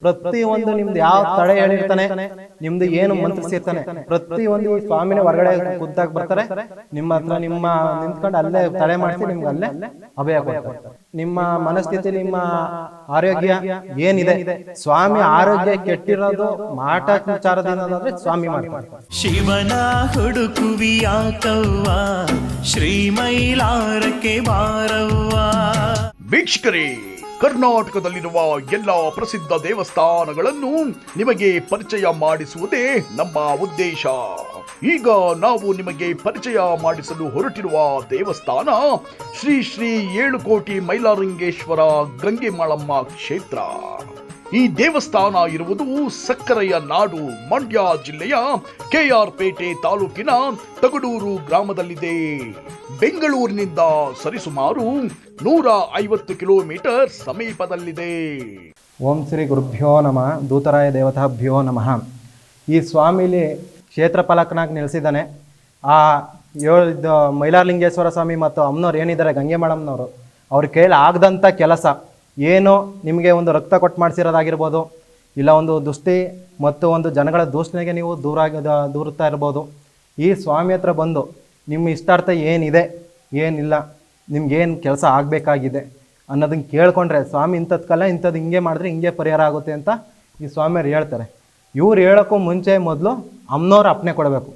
ಪ್ರತಿಯೊಂದು ನಿಮ್ದು ಯಾವ ತಡೆ ಹೇಳಿರ್ತಾನೆ, ನಿಮ್ದು ಏನು ಮಂತ್ರಿಸಿರ್ತಾನೆ, ಪ್ರತಿಯೊಂದು ಈ ಸ್ವಾಮಿನ ಹೊರಗಡೆ ಖುದ್ದಾಗಿ ಬರ್ತಾರೆ. ನಿಮ್ಮ ಹತ್ರ ನಿಮ್ಮ ನಿಂತ್ಕೊಂಡು ಅಲ್ಲೇ ತಡೆ ಮಾಡಿಸಿ ನಿಮ್ಗೆ ಅಲ್ಲೇ ಅಭಯ ಕೊಡ್ತಾರೆ. ನಿಮ್ಮ ಮನಸ್ಥಿತಿ, ನಿಮ್ಮ ಆರೋಗ್ಯ ಏನಿದೆ, ಸ್ವಾಮಿ ಆರೋಗ್ಯ ಕೆಟ್ಟಿರೋದು ಮಾಟಾಚಾರದಿಂದಾದ್ರೆ ಸ್ವಾಮಿ ಮಾಡ್ತಾರೆ. ಶಿವನ ಹುಡುಕುವಿಯಾಕವ್ವ ಶ್ರೀ ಮೈಲಾರಕ್ಕೆ ಬಾರವ್ವ. ವೀಕ್ಷಕರೇ, ಕರ್ನಾಟಕದಲ್ಲಿರುವ ಎಲ್ಲ ಪ್ರಸಿದ್ಧ ದೇವಸ್ಥಾನಗಳನ್ನು ನಿಮಗೆ ಪರಿಚಯ ಮಾಡಿಸುವುದೇ ನಮ್ಮ ಉದ್ದೇಶ. ಈಗ ನಾವು ನಿಮಗೆ ಪರಿಚಯ ಮಾಡಿಸಲು ಹೊರಟಿರುವ ದೇವಸ್ಥಾನ ಶ್ರೀ ಶ್ರೀ 7 ಕೋಟಿ ಮೈಲಾರಲಿಂಗೇಶ್ವರ ಗಂಗೆಮಾಳಮ್ಮ ಕ್ಷೇತ್ರ. ಈ ದೇವಸ್ಥಾನ ಇರುವುದು ಸಕ್ಕರೆಯ ನಾಡು ಮಂಡ್ಯ ಜಿಲ್ಲೆಯ ಕೆಆರ್ ಪೇಟೆ ತಾಲೂಕಿನ ತಗಡೂರು ಗ್ರಾಮದಲ್ಲಿದೆ. ಬೆಂಗಳೂರಿನಿಂದ ಸರಿಸುಮಾರು 150 ಕಿಲೋಮೀಟರ್ ಸಮೀಪದಲ್ಲಿದೆ. ಓಂ ಶ್ರೀ ಗುರುಭ್ಯೋ ನಮಃ, ದೂತರಾಯ ದೇವತಾಭ್ಯೋ ನಮಃ. ಈ ಸ್ವಾಮಿಲಿ ಕ್ಷೇತ್ರ ಪಾಲಕನಾಗಿ ನೆಲೆಸಿದ್ದಾನೆ. ಆ ಮೈಲಾರಲಿಂಗೇಶ್ವರ ಸ್ವಾಮಿ ಮತ್ತು ಅಮ್ಮನವ್ರು ಏನಿದ್ದಾರೆ, ಗಂಗೆಮಾಳಮ್ಮನವರು, ಅವ್ರ ಕೈಲಿ ಆಗದಂಥ ಕೆಲಸ ಏನು, ನಿಮಗೆ ಒಂದು ರಕ್ತ ಕೊಟ್ಟು ಮಾಡಿಸಿರೋದಾಗಿರ್ಬೋದು, ಇಲ್ಲ ಒಂದು ದೃಷ್ಟಿ ಮತ್ತು ಒಂದು ಜನಗಳ ದೂಷಣೆಗೆ ನೀವು ದೂರುತ್ತಾ ಇರ್ಬೋದು. ಈ ಸ್ವಾಮಿ ಹತ್ರ ಬಂದು ನಿಮ್ಮ ಇಷ್ಟಾರ್ಥ ಏನಿದೆ, ಏನಿಲ್ಲ, ನಿಮ್ಗೇನು ಕೆಲಸ ಆಗಬೇಕಾಗಿದೆ ಅನ್ನೋದನ್ನು ಕೇಳ್ಕೊಂಡ್ರೆ ಸ್ವಾಮಿ ಇಂಥದ್ಕಲ್ಲ, ಇಂಥದ್ದು ಹಿಂಗೆ ಮಾಡಿದ್ರೆ ಹಿಂಗೆ ಪರಿಹಾರ ಆಗುತ್ತೆ ಅಂತ ಈ ಸ್ವಾಮಿಯವ್ರು ಹೇಳ್ತಾರೆ. ಇವ್ರು ಹೇಳೋಕ್ಕೂ ಮುಂಚೆ ಮೊದಲು ಅಮ್ಮನವ್ರು ಅಪ್ಪಣೆ ಕೊಡಬೇಕು.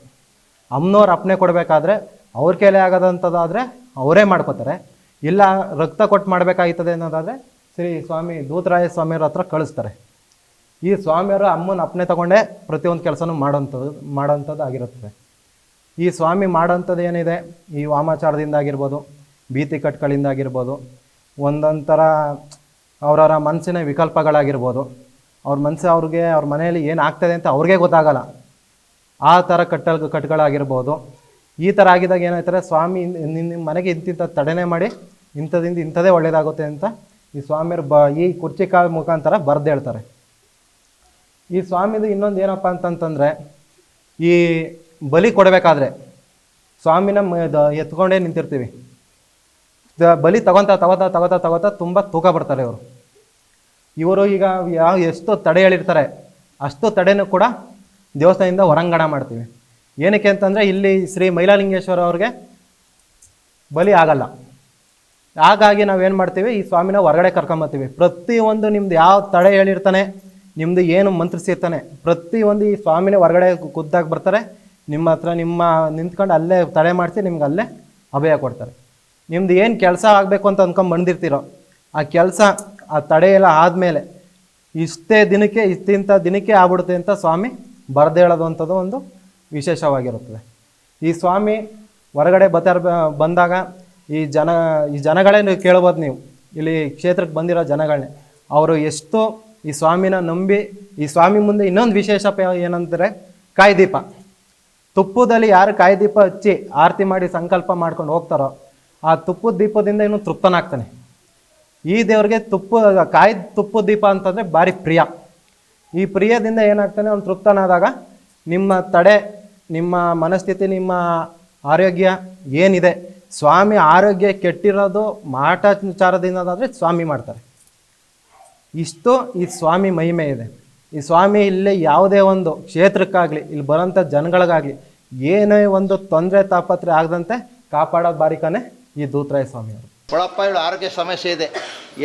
ಅಮ್ಮನವ್ರು ಅಪ್ಪಣೆ ಕೊಡಬೇಕಾದ್ರೆ ಅವ್ರ ಕೈಲೇ ಆಗೋದಂಥದ್ದಾದರೆ ಅವರೇ ಮಾಡ್ಕೋತಾರೆ. ಇಲ್ಲ ರಕ್ತ ಕೊಟ್ಟು ಮಾಡಬೇಕಾಗ್ತದೆ ಅನ್ನೋದಾದರೆ ಶ್ರೀ ಸ್ವಾಮಿ ದೂತರಾಯ ಸ್ವಾಮಿಯವ್ರ ಹತ್ರ ಕಳಿಸ್ತಾರೆ. ಈ ಸ್ವಾಮಿಯವರು ಅಮ್ಮನ ಅಪ್ಪಣೆ ತಗೊಂಡೇ ಪ್ರತಿಯೊಂದು ಕೆಲಸನೂ ಮಾಡೋಂಥದ್ದು ಆಗಿರುತ್ತದೆ. ಈ ಸ್ವಾಮಿ ಮಾಡೋಂಥದ್ದು ಏನಿದೆ, ಈ ವಾಮಾಚಾರದಿಂದ ಆಗಿರ್ಬೋದು, ಭೀತಿ ಕಟ್ಗಳಿಂದ ಆಗಿರ್ಬೋದು, ಒಂದೊಂಥರ ಅವರವರ ಮನಸ್ಸಿನ ವಿಕಲ್ಪಗಳಾಗಿರ್ಬೋದು, ಅವ್ರ ಮನಸ್ಸು ಅವ್ರ ಮನೆಯಲ್ಲಿ ಏನು ಆಗ್ತದೆ ಅಂತ ಅವ್ರಿಗೆ ಗೊತ್ತಾಗಲ್ಲ, ಆ ಥರ ಕಟ್ಗಳಾಗಿರ್ಬೋದು. ಈ ಥರ ಆಗಿದಾಗ ಏನಾಯ್ತಾರೆ, ಸ್ವಾಮಿ ನಿಮ್ಮ ಮನೆಗೆ ಇಂತಿಂಥ ತಡೆನೇ ಮಾಡಿ ಇಂಥದಿಂದ ಇಂಥದೇ ಒಳ್ಳೆಯದಾಗುತ್ತೆ ಅಂತ ಈ ಸ್ವಾಮಿಯರು ಈ ಕುರ್ಚಿ ಕಾಲ ಮುಖಾಂತರ ಬರೆದು ಹೇಳ್ತಾರೆ. ಈ ಸ್ವಾಮಿದು ಇನ್ನೊಂದು ಏನಪ್ಪ ಅಂತಂತಂದರೆ, ಈ ಬಲಿ ಕೊಡಬೇಕಾದ್ರೆ ಸ್ವಾಮಿನ ಎತ್ಕೊಂಡೇ ನಿಂತಿರ್ತೀವಿ. ಬಲಿ ತಗೋತಾ ತುಂಬ ತೂಕ ಬರ್ತಾರೆ ಇವರು. ಈಗ ಎಷ್ಟು ತಡೆ ಹೇಳಿರ್ತಾರೆ ಅಷ್ಟು ತಡೆನೂ ಕೂಡ ದೇವಸ್ಥಾನದಿಂದ ಹೊರಾಂಗಣ ಮಾಡ್ತೀವಿ. ಏನಕ್ಕೆ ಅಂತಂದರೆ ಇಲ್ಲಿ ಶ್ರೀ ಮೈಲಾರಲಿಂಗೇಶ್ವರ ಅವ್ರಿಗೆ ಬಲಿ ಆಗಲ್ಲ. ಹಾಗಾಗಿ ನಾವೇನು ಮಾಡ್ತೀವಿ, ಈ ಸ್ವಾಮಿನ ಹೊರಗಡೆ ಕರ್ಕೊಂಬರ್ತೀವಿ. ಪ್ರತಿಯೊಂದು ನಿಮ್ದು ಯಾವ ತಡೆ ಹೇಳಿರ್ತಾನೆ, ನಿಮ್ಮದು ಏನು ಮಂತ್ರಿಸಿರ್ತಾನೆ, ಪ್ರತಿಯೊಂದು ಈ ಸ್ವಾಮಿನ ಹೊರಗಡೆ ಖುದ್ದಾಗಿ ಬರ್ತಾರೆ. ನಿಮ್ಮ ಹತ್ರ ನಿಂತ್ಕೊಂಡು ಅಲ್ಲೇ ತಡೆ ಮಾಡಿಸಿ ನಿಮ್ಗೆ ಅಲ್ಲೇ ಅಭಯ ಕೊಡ್ತಾರೆ. ನಿಮ್ದು ಏನು ಕೆಲಸ ಆಗಬೇಕು ಅಂತ ಅಂದ್ಕೊಂಡು ಬಂದಿರ್ತೀರೋ ಆ ಕೆಲಸ, ಆ ತಡೆ ಎಲ್ಲ ಆದಮೇಲೆ ಇಂಥ ದಿನಕ್ಕೆ ಆಗ್ಬಿಡುತ್ತೆ ಅಂತ ಸ್ವಾಮಿ ಬರೆದು ಹೇಳೋದು ಅಂಥದ್ದು ಒಂದು ವಿಶೇಷವಾಗಿರುತ್ತದೆ. ಈ ಸ್ವಾಮಿ ಹೊರಗಡೆ ಬಂದಾಗ ಈ ಜನಗಳೇ ಕೇಳ್ಬೋದು ನೀವು, ಇಲ್ಲಿ ಕ್ಷೇತ್ರಕ್ಕೆ ಬಂದಿರೋ ಜನಗಳನ್ನೇ. ಅವರು ಎಷ್ಟು ಈ ಸ್ವಾಮಿನ ನಂಬಿ, ಈ ಸ್ವಾಮಿ ಮುಂದೆ ಇನ್ನೊಂದು ವಿಶೇಷ ಏನಂದರೆ ಕಾಯ್ದೀಪ. ತುಪ್ಪದಲ್ಲಿ ಯಾರು ಕಾಯ್ದೀಪ ಹಚ್ಚಿ ಆರತಿ ಮಾಡಿ ಸಂಕಲ್ಪ ಮಾಡ್ಕೊಂಡು ಹೋಗ್ತಾರೋ ಆ ತುಪ್ಪದ ದೀಪದಿಂದ ಇನ್ನೂ ತೃಪ್ತನಾಗ್ತಾನೆ. ಈ ದೇವ್ರಿಗೆ ತುಪ್ಪದ ದೀಪ ಅಂತಂದರೆ ಭಾರಿ ಪ್ರಿಯ. ಈ ಪ್ರಿಯದಿಂದ ಏನಾಗ್ತಾನೆ, ಅವ್ನು ತೃಪ್ತನಾದಾಗ ನಿಮ್ಮ ತಡೆ, ನಿಮ್ಮ ಮನಸ್ಥಿತಿ, ನಿಮ್ಮ ಆರೋಗ್ಯ ಏನಿದೆ, ಸ್ವಾಮಿ ಆರೋಗ್ಯ ಕೆಟ್ಟಿರೋದು ಮಾಟಾಚಾರದಿಂದಾದರೆ ಸ್ವಾಮಿ ಮಾಡ್ತಾರೆ. ಇಷ್ಟು ಈ ಸ್ವಾಮಿ ಮಹಿಮೆ ಇದೆ. ಈ ಸ್ವಾಮಿ ಇಲ್ಲೇ ಯಾವುದೇ ಒಂದು ಕ್ಷೇತ್ರಕ್ಕಾಗಲಿ, ಇಲ್ಲಿ ಬರೋಂಥ ಜನಗಳಿಗಾಗಲಿ ಏನೇ ಒಂದು ತೊಂದರೆ ತಾಪತ್ರೆ ಆಗದಂತೆ ಕಾಪಾಡೋ ಬಾರಿಕನೇ ಈ ದೂತರಾಯ ಸ್ವಾಮಿಯವರು. ಕೊಡಪ್ಪ, ಇವಳು ಆರೋಗ್ಯ ಸಮಸ್ಯೆ ಇದೆ,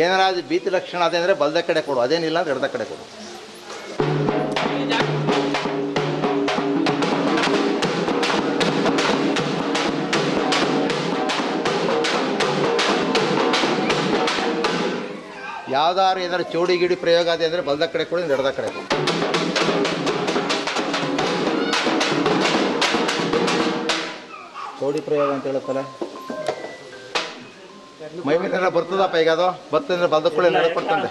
ಏನಾದ್ರು ಭೀತಿ ಲಕ್ಷಣ ಅದೇ ಅಂದರೆ ಬಲದ ಕಡೆ ಕೊಡು, ಅದೇನಿಲ್ಲ ಅಂದ್ರೆ ಎಡದ ಕಡೆ ಕೊಡು. ಯಾವ್ದಾದ್ರು ಏನಾದ್ರು ಚೌಡಿ ಗಿಡಿ ಪ್ರಯೋಗ ಅದೇ ಅಂದರೆ ಬಲದ ಕಡೆ ಕೊಡು, ಎಡದ ಕಡೆ ಕೊಡು. ಚೌಡಿ ಪ್ರಯೋಗ ಅಂತ ಹೇಳುತ್ತಲ್ಲ, ಮೈ ಮೇಲೆ ಬರ್ತದಪ್ಪ. ಈಗ ಅದು ಬರ್ತಂದ್ರೆ ಬಲದ ಕೂಡ ನಡ್ಕೊಡ್ತಂದೆ.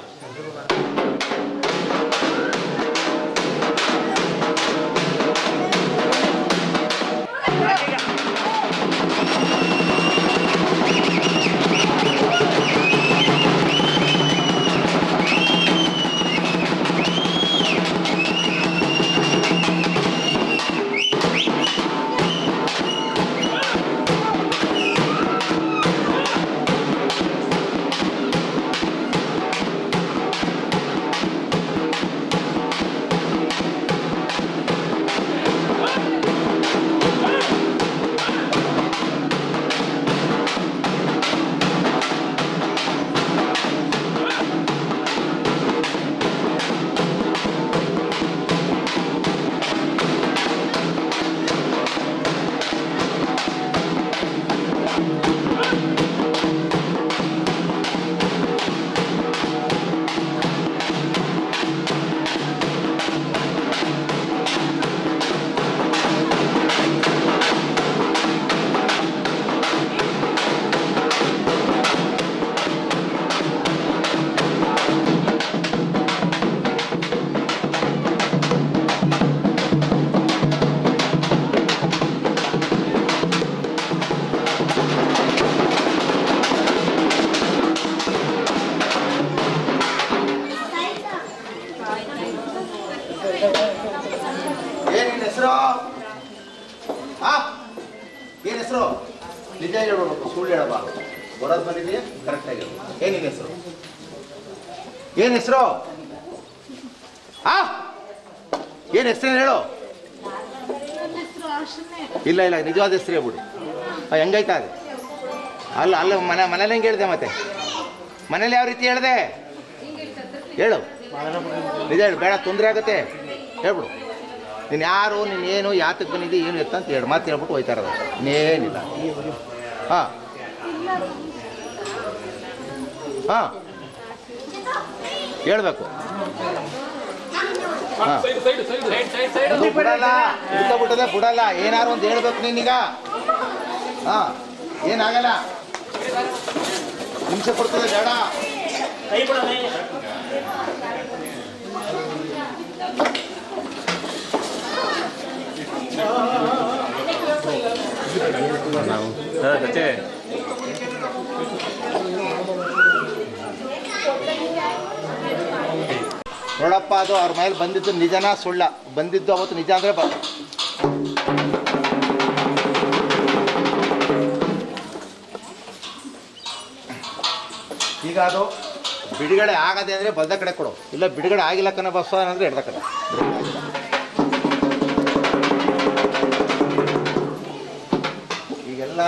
ಏನು ನಿನ್ನ ಹೆಸರು? ಏನು ಹೆಸರು? ನಿಜ ಹೇಳ್ಬೇಕು, ಸುಳ್ಳು ಹೇಳಬಾರ್ದು. ಬರೋದು ಬಂದಿದೆಯಾ ಕರೆಕ್ಟಾಗಿ. ಏನು ನಿನ್ನ ಹೆಸರು? ಏನು ಹೆಸರು? ಏನು ಹೆಸರು ಹೇಳು. ಇಲ್ಲ ಇಲ್ಲ, ನಿಜವಾದ ಹೆಸರು ಹೇಳ್ಬಿಡು. ಹೆಂಗೈತಾ ಅದು? ಅಲ್ಲ ಅಲ್ಲ, ಮನೇಲಿ ಹೆಂಗೆ ಹೇಳಿದೆ? ಮತ್ತೆ ಮನೇಲಿ ಯಾವ ರೀತಿ ಹೇಳಿದೆ ಹೇಳು. ನಿಜ ಹೇಳು, ಬೇಡ ತೊಂದರೆ ಆಗುತ್ತೆ ಹೇಳ್ಬಿಡು. ನೀನು ಯಾರು, ನೀನೇನು, ಯಾತಕ್ಕೆ ಬಂದಿದ್ದೆ, ಏನು ಎತ್ತ ಅಂತ ಹೇಳಿ ಮಾತು ಹೇಳ್ಬಿಟ್ಟು ಹೋಯ್ತಾ ಇರೋದು, ಇನ್ನೇನಿಲ್ಲ. ಹಾಂ ಹಾಂ ಹೇಳ್ಬೇಕು. ಹಾಂ ಬಿಡಲ್ಲ, ಬಿಡಲ್ಲ. ಏನಾರು ಒಂದು ಹೇಳ್ಬೇಕು ನೀನೀಗ. ಹಾಂ ಏನಾಗಲ್ಲ, ಹಿಂಸೆ ಕೊಡ್ತದೆ, ಬೇಡ. ನೋಡಪ್ಪ, ಅದು ಅವ್ರ ಮೇಲೆ ಬಂದಿದ್ದು ನಿಜನಾ ಸುಳ್ಳ? ಬಂದಿದ್ದು ಅವತ್ತು ನಿಜ ಅಂದರೆ ಈಗ ಅದು ಬಿಡುಗಡೆ ಆಗದೆ ಅಂದರೆ ಬಲ್ದ ಕಡೆ ಕೊಡು, ಇಲ್ಲ ಬಿಡುಗಡೆ ಆಗಿಲ್ಲ ಕಣ ಬಸ್ಸ ಅಂದರೆ ಎಡ್ದ ಕಡೆ. ಈಗೆಲ್ಲ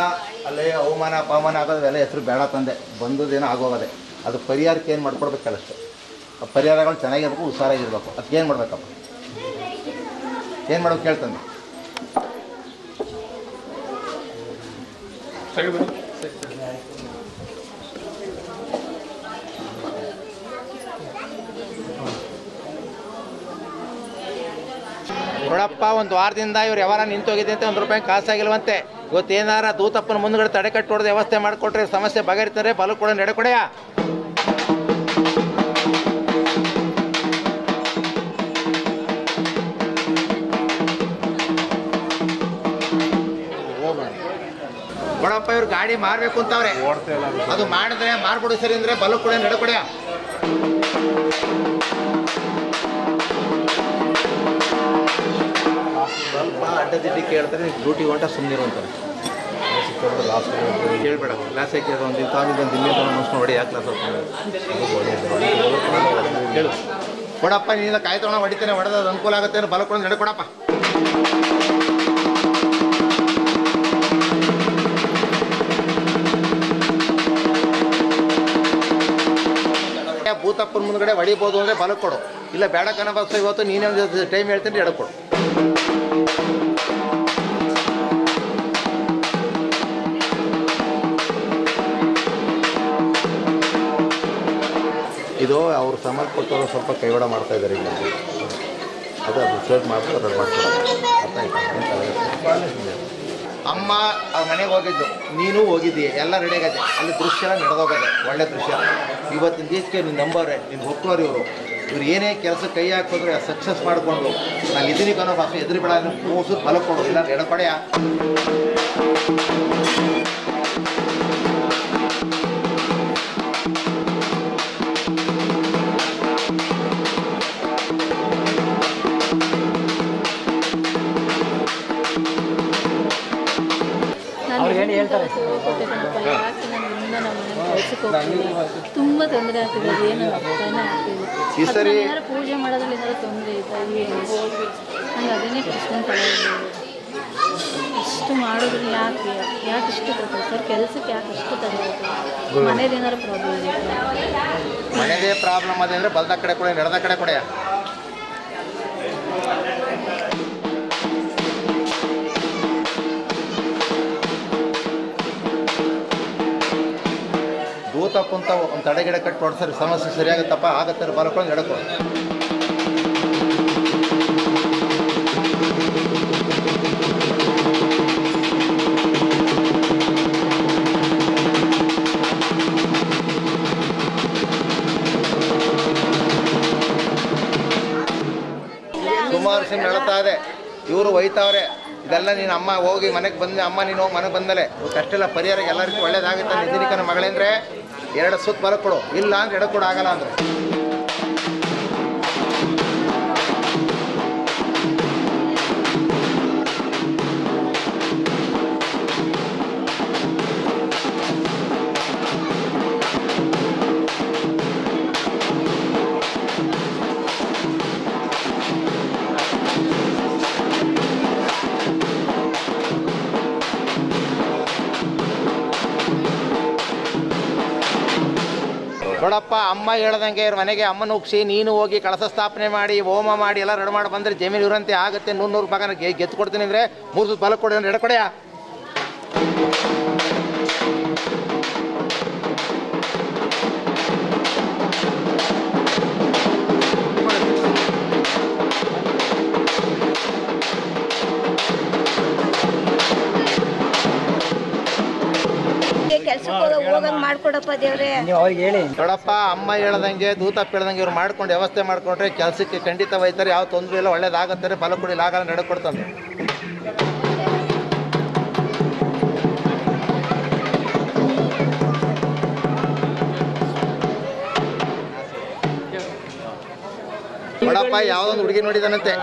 ಅಲ್ಲೇ ಅವಮಾನ ಅಪಮಾನ ಆಗೋದೆಲ್ಲ ಹೆಸರು ಬೇಡ ತಂದೆ, ಬಂದದೇನೋ ಆಗೋಗದೆ. ಅದು ಪರಿಹಾರಕ್ಕೆ ಏನು ಮಾಡ್ಕೊಡ್ಬೇಕಲ್ಲ ಅಷ್ಟೇ. ಆ ಪರಿಹಾರಗಳು ಚೆನ್ನಾಗಿರ್ಬೇಕು, ಹುಷಾರಾಗಿರ್ಬೇಕು. ಅದಕ್ಕೆ ಏನು ಮಾಡ್ಬೇಕಪ್ಪ? ಏನು ಮಾಡ್ಬೇಕು ಕೇಳ್ತಂದೆ? ನೋಡಪ್ಪ, ಒಂದು ವಾರದಿಂದ ಇವ್ರು ಯಾವಾರ ನಿಂತೋಗಿದೆ ಅಂತ ₹1 ಕಾಸಾಗಿಲ್ವಂತೆ. ಇವತ್ತೇನಾರ ದೂತಪ್ಪನ ಮುಂದ್ಗಡೆ ತಡೆ ಕಟ್ಟಿ ಹೊಡೆದು ವ್ಯವಸ್ಥೆ ಮಾಡಿಕೊಟ್ರೆ ಸಮಸ್ಯೆ ಬಗೆಹರಿತಾರೆ. ಬಲು ಕೂಡ ನಡೆಕೊಡೆಯ. ನೋಡಪ್ಪ, ಇವ್ರು ಗಾಡಿ ಮಾರಬೇಕು ಅಂತವ್ರೆ. ಅದು ಮಾಡಿದ್ರೆ ಮಾರ್ಬಿಡು ಸರಿ ಅಂದರೆ ಬಲು ಕೂಡ ನಡೆಕೊಡೆಯ. ಸ್ವಲ್ಪ ಅಡ್ಡದಿಡ್ಡಿ ಕೇಳ್ತಾರೆ, ಡ್ಯೂಟಿ ಹೊಂಟ ಸುಮ್ಮನಿರು ಅಂತಾರೆ. ಕೇಳಬೇಡ, ಕ್ಲಾಸ್ ಹಾಕಿ ಒಂದು ತಾವಿದ್ದೊಂದು ದಿನ ಮುಗಿಸ್ಕೊಂಡು ಹೊಡಿ. ಯಾಕೆ ಕ್ಲಾಸ್ ಹೇಳು. ಕೊಡಪ್ಪ, ನೀನು ಕಾಯಿ ತೊಗೊಂಡು ಹೊಡಿತೇನೆ, ಹೊಡೆದು ಅನುಕೂಲ ಆಗುತ್ತೆ ಅಂದ್ರೆ ಬಲಕೊಂಡು ನಡ್ಕೊಡಪ್ಪ. ಭೂತಪ್ಪನ ಮುಂದ್ಗಡೆ ಹೊಡಿಬೋದು ಅಂದರೆ ಬಲಕ್ಕೆ ಕೊಡು, ಇಲ್ಲ ಬೇಡ ಕಣ ಬಸ್ ಇವತ್ತು ನೀನೇ ಒಂದು ಟೈಮ್ ಹೇಳ್ತೀನಿ ಎಡಕ್ಕೆ ಕೊಡು. ಇದು ಅವ್ರು ಸಂಬಂಧಪಟ್ಟವರು ಸ್ವಲ್ಪ ಕೈವಾಡ ಮಾಡ್ತಾ ಇದ್ದಾರೆ. ಈಗ ಅದು ರಿಸರ್ಚ್ ಮಾಡ್ತಾರೆ, ಅದನ್ನು ಮಾಡ್ಕೊಡೋದು. ಅರ್ಥ ಆಯ್ತಾ? ಅಮ್ಮ ಅವ್ರ ಮನೆಗೆ ಹೋಗಿದ್ದು, ನೀನು ಹೋಗಿದ್ದೀಯ, ಎಲ್ಲ ರೆಡಿ ಆಗತ್ತೆ. ಅಲ್ಲಿ ದೃಶ್ಯ ನಡೆದೋಗದೆ, ಒಳ್ಳೆ ದೃಶ್ಯ. ಇವತ್ತಿನ ದಿವಸಕ್ಕೆ ನೀನು ನಂಬೋರೆ, ನೀನು ಹೋಗ್ತೋರು ಇವರು ಏನೇ ಕೆಲಸ ಕೈ ಹಾಕಿದ್ರೆ ಸಕ್ಸಸ್ ಮಾಡಿಕೊಂಡು ನಾನು ಇದೀನಿ ಕನ್ನೋ ಭಾಷೆ ಎದುರು ಬೇಡ, ಮೂಸು ಫಲ ಕೊಡು, ಇಲ್ಲ ಎಡಪಡೆಯ. ತುಂಬ ತೊಂದರೆ ಆಗ್ತಿದೆ. ಏನು ಅರ್ಥನೇ ಆಗ್ತಿದೆ. ಏನಾದ್ರು ಪೂಜೆ ಮಾಡೋದ್ರಲ್ಲಿ ಏನಾದ್ರು ತೊಂದರೆ ಇದೆ, ನಂಗೆ ಅದನ್ನೇ ಪ್ರಶ್ನೆ ಪಡೆಯೋದು. ಇಷ್ಟು ಮಾಡೋದ್ರಲ್ಲಿ ಯಾಕೆ ಇಷ್ಟು ಕೊಡ್ತಾರೆ ಸರ್? ಕೆಲಸಕ್ಕೆ ಯಾಕೆ ಇಷ್ಟು ತಡೆಯೋದು? ಮನೇದು ಏನಾದ್ರು ಪ್ರಾಬ್ಲಮ್ ಇದೆ? ಮನೆಯದೇ ಪ್ರಾಬ್ಲಮ್ ಅದೇ ಅಂದರೆ ಬಲ್ದ ಕಡೆ ಕೊಡೆ, ನಡೆದ ಕಡೆ ಕೊಡೆಯ. ಭೂತಪ್ಪ ಅಂತ ಒಂದು ತಡೆಗಿಡ ಕಟ್ಟಿ ಹೊಡ್ಸರಿ ಸಮಸ್ಯೆ ಸರಿಯಾಗುತ್ತಪ್ಪ, ಆಗತ್ತೆ ಬಲಕೊಂಡು ಎಡಕ್ಕೊ. ಸುಮಾರು ಸಿಮ್ ನಡೀತಾ ಇದೆ, ಇವರು ಒಯ್ತಾವ್ರೆ. ಇದೆಲ್ಲ ನೀನು ಅಮ್ಮ ಹೋಗಿ ಮನೆಗೆ ಬಂದೆ, ಅಮ್ಮ ನೀನು ಹೋಗಿ ಮನೆಗೆ ಬಂದಲೆ ಅಷ್ಟೆಲ್ಲ ಪರಿಹಾರ ಎಲ್ಲ ರೀತಿ ಒಳ್ಳೇದಾಗುತ್ತೆ. ನಿಧಿನಿಕನ ಮಗಳೇಂದ್ರೆ 2 ಸುತ್ತ ಬಲ ಕೊಡು, ಇಲ್ಲ ಅಂದ್ರೆ ಎಡ ಕೊಡು, ಆಗಲ್ಲ ಅಂದರೆ ನೋಡಪ್ಪ, ಅಮ್ಮ ಹೇಳ್ದಂಗೆ ಇವ್ರ ಮನೆಗೆ ಅಮ್ಮನ ಉಗ್ಸಿ ನೀನು ಹೋಗಿ ಕಳಸ ಸ್ಥಾಪನೆ ಮಾಡಿ ಹೋಮ ಮಾಡಿ ಎಲ್ಲ ರೆಡಿ ಮಾಡಿ ಬಂದರೆ ಜಮೀನು ಇರಂತೆ ಆಗುತ್ತೆ. 100 ಭಾಗನ ಗೆದ್ದು ಕೊಡ್ತೀನಿ ಅಂದರೆ 3 ಬಲ ಕೊಡಿ ಅಂದ್ರೆ ಎಡಕೊಡೆಯ. ಕೆಲ್ಸಕ್ಕೆ ಹೋಗಂಗ್ ಮಾಡ್ಕೊಡಪ್ಪ ದೇವ್ರೆ. ನೋಡಪ್ಪ, ಅಮ್ಮ ಹೇಳ್ದಂಗೆ ದೂತಪ್ಪ ಹೇಳ್ದಂಗೆ ಇವ್ರು ಮಾಡ್ಕೊಂಡು ವ್ಯವಸ್ಥೆ ಮಾಡ್ಕೊಂಡ್ರೆ ಕೆಲಸಕ್ಕೆ ಖಂಡಿತ ಹೋಯ್ತಾರೆ. ಯಾವ ತೊಂದರೆ ಇಲ್ಲ, ಒಳ್ಳೇದಾಗತ್ತಾರೆ. ಫಲ ಕೊಡಿ ಆಗಲ್ಲ ನಡ್ಕೊಡ್ತಾನೆ. ನೋಡಪ್ಪ, ಯಾವುದೊಂದು ಹುಡುಗಿ ನೋಡಿದಾನಂತೆ,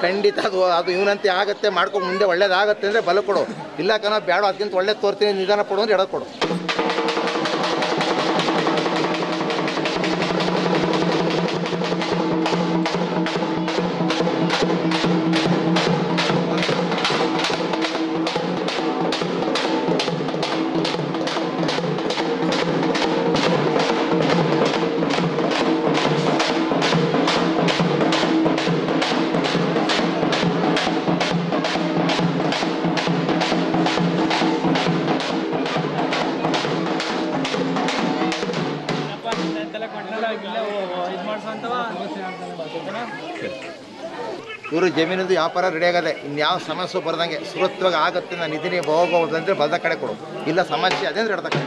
ಖಂಡಿತ ಅದು ಇವನಂತೆ ಆಗತ್ತೆ, ಮಾಡ್ಕೊಂಡು ಮುಂದೆ ಒಳ್ಳೇದಾಗತ್ತೆ ಅಂದರೆ ಬಲ ಕೊಡು. ಇಲ್ಲ ಕಣ ಬೇಡ, ಅದಕ್ಕಿಂತ ಒಳ್ಳೇದು ತೋರ್ತೀನಿ, ನಿಧಾನ ಕೊಡು ಅಂದ್ರೆ ಎಡ ಕೊಡು. ಇವರು ಜಮೀನಿಂದು ವ್ಯಾಪಾರ ರೆಡಿ ಆಗದೆ, ಇನ್ಯಾವ ಸಮಸ್ಯೆ ಬರ್ದಂಗೆ ಸುರತ್ವಾಗಿ ಆಗುತ್ತೆ. ನಾನು ಇದೀನಿ ಹೋಗೋದಂದ್ರೆ ಬಲ್ದ ಕಡೆ ಕೊಡು. ಇಲ್ಲ ಸಮಸ್ಯೆ ಅದೇ ಅಂದ್ರೆ ಎಡದ ಕಡೆ.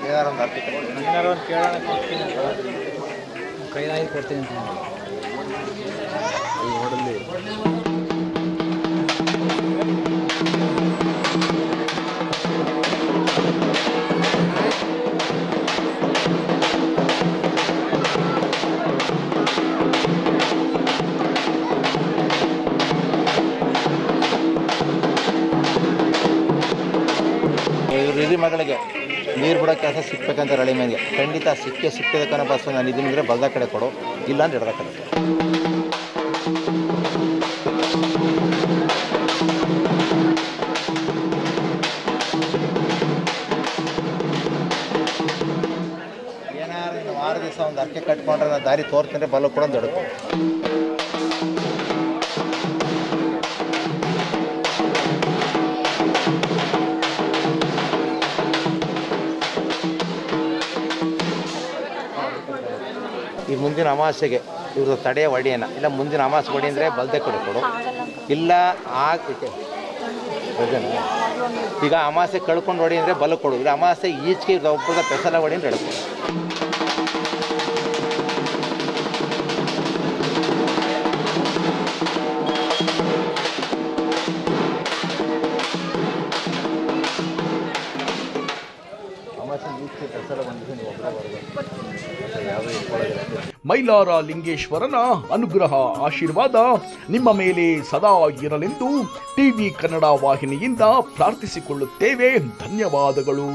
ಏನಾರ ಒಂದು ಕೈಲಾಗಿ ಕೊಡ್ತೀನಿ ಅಂತ ಇವ್ರ ಮಗಳಿಗೆ ನೀರು ಬಿಡೋ ಕೆಲಸ ಸಿಕ್ಬೇಕಂತ ರಳಿ ಮೇಲೆ ಖಂಡಿತ ಸಿಕ್ಕಿದಕ್ಕನ ಬಸ್ ನಾನು ಇದೀನಿದ್ರೆ ಬಲ್ದ ಕಡೆ ಕೊಡು, ಇಲ್ಲ ಅಂದ್ರೆ ಎಡದ ಕಡೆ. ಏನಾರು ಇನ್ನು 6 ದಿವಸ ಒಂದು ಅರ್ಕೆ ಕಟ್ಕೊಂಡ್ರೆ ನಾನು ದಾರಿ ತೋರ್ತೀನಿ, ಬಲ ಕೂಡ ಒಂದು ಎಡಕು. ಈ ಮುಂದಿನ ಅಮಾವಾಸ್ಯೆಗೆ ಇವ್ರದ್ದು ತಡೆಯ ಒಡೆಯನ, ಇಲ್ಲ ಮುಂದಿನ ಅಮಾವಾಸ್ಯೆ ಒಡಿ ಅಂದರೆ ಬಲ್ದೆ ಕಡೆ ಕೊಡು. ಇಲ್ಲ ಈಗ ಅಮಾವಾಸ್ಯೆ ಕಳ್ಕೊಂಡು ಹೊಡಿ ಅಂದರೆ ಬಲ ಕೊಡು. ಇಲ್ಲ ಅಮಾವಾಸ್ಯೆ ಈಚೆಗೆ ಇವ್ರದ್ದು ಒಬ್ಬರದ ಪೆಸಲ ಹೊಡಿ ಅಂದ್ರೆ ಎಡಕು. ಮೈಲಾರ ಲಿಂಗೇಶ್ವರನ ಅನುಗ್ರಹ ಆಶೀರ್ವಾದ ನಿಮ್ಮ ಮೇಲೆ ಸದಾ ಇರಲೆಂದು ಟಿವಿ ಕನ್ನಡ ವಾಹಿನಿಯಿಂದ ಪ್ರಾರ್ಥಿಸಿಕೊಳ್ಳುತ್ತೇವೆ. ಧನ್ಯವಾದಗಳು.